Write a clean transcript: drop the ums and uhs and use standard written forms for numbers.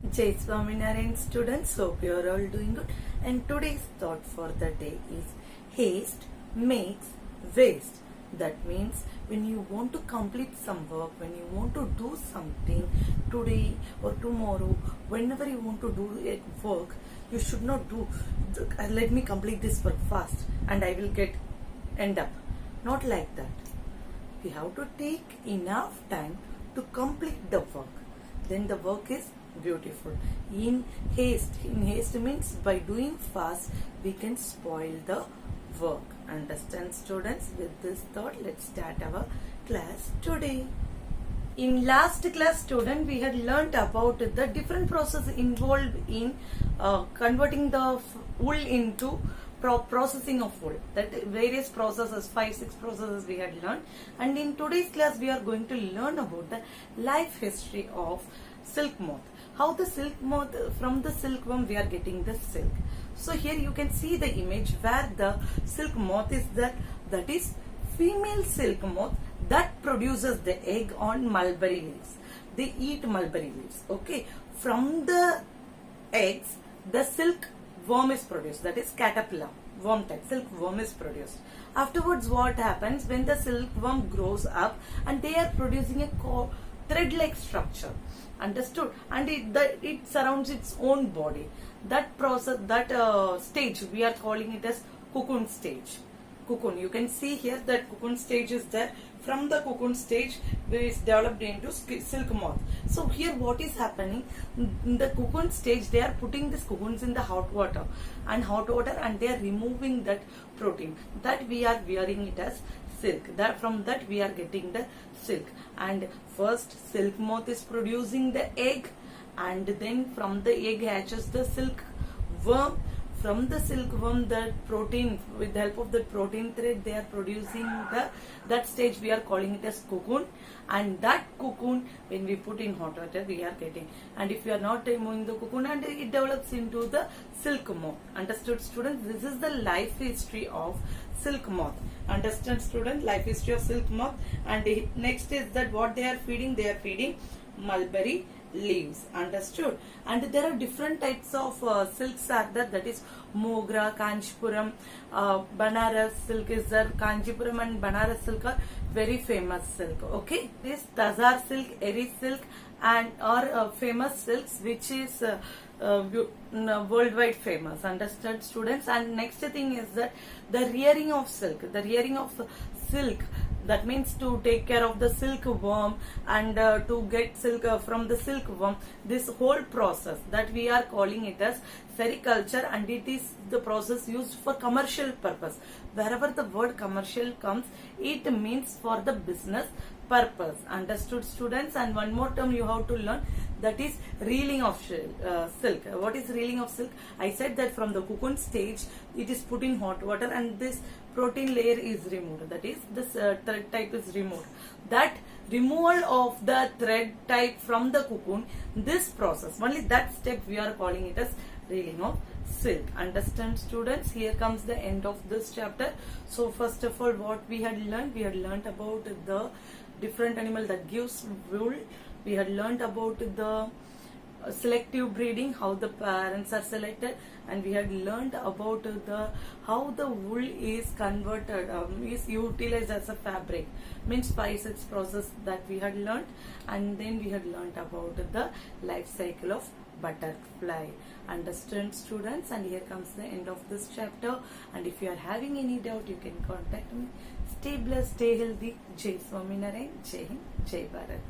Jai Swaminarayan students, hope you are all doing good. And today's thought for the day is haste makes waste. That means when you want to complete some work, when you want to do something today or tomorrow, whenever you want to do a work, you should not do, let me complete this work fast and I will end up. Not like that. We have to take enough time to complete the work. Then the work is beautiful. In haste means by doing fast we can spoil the work. Understand students? With this thought, let's start our class today. In last class student, we had learnt about the different process involved in converting the wool into processing of wool. That various processes, 5-6 processes we had learned. And in today's class we are going to learn about the life history of silk moth. How the silk moth, from the silkworm we are getting the silk. So here you can see the image where the silk moth is that is female silk moth that produces the egg on mulberry leaves. They eat mulberry leaves. Okay. From the eggs the silk worm is produced, that is caterpillar worm type silkworm is produced. Afterwards what happens when the silkworm grows up and they are producing a thread like structure. Understood? And it surrounds its own body. That process, that stage we are calling it as cocoon stage. Cocoon, you can see here that cocoon stage is there. From the cocoon stage is developed into silk moth. So here what is happening, in the cocoon stage they are putting these cocoons in the hot water and they are removing that protein that we are wearing it as silk. That from that we are getting the silk. And first silk moth is producing the egg, and then from the egg hatches the silk worm. From the silkworm, the protein, with the help of the protein thread, they are producing that stage we are calling it as cocoon. And that cocoon, when we put in hot water, we are getting. And if you are not removing the cocoon, and it develops into the silk moth. Understood, students? This is the life history of silk moth. Understand, student? Life history of silk moth. And next is that what they are feeding? They are feeding mulberry leaves. Understood? And there are different types of silks are there, that is Mogra, Kanchipuram, Banaras silk is there. Kanchipuram and Banaras silk are very famous silk. Okay, this Tazar silk, Eri silk and are famous silks which is worldwide famous. Understood, students? And next thing is that the rearing of silk. That means to take care of the silkworm and to get silk from the silkworm. This whole process that we are calling it as sericulture, and it is the process used for commercial purpose. Wherever the word commercial comes, it means for the business purpose. Understood, students? And one more term you have to learn, that is reeling of silk. What is reeling of silk? I said that from the cocoon stage it is put in hot water and this protein layer is removed, that is this thread type is removed. That removal of the thread type from the cocoon, this process, only that step we are calling it as reeling of silk. Understand, students? Here comes the end of this chapter. So first of all, what we had learned about the different animal that gives wool. We had learned about the selective breeding, how the parents are selected, and we had learned about how the wool is converted, is utilized as a fabric. Means 5-6 process that we had learned. And then we had learned about the life cycle of butterfly. Understand, students? And here comes the end of this chapter. And if you are having any doubt, you can contact me. Stay blessed, stay healthy. Jai Swaminarayan, Jai Hind, Jai Bharat.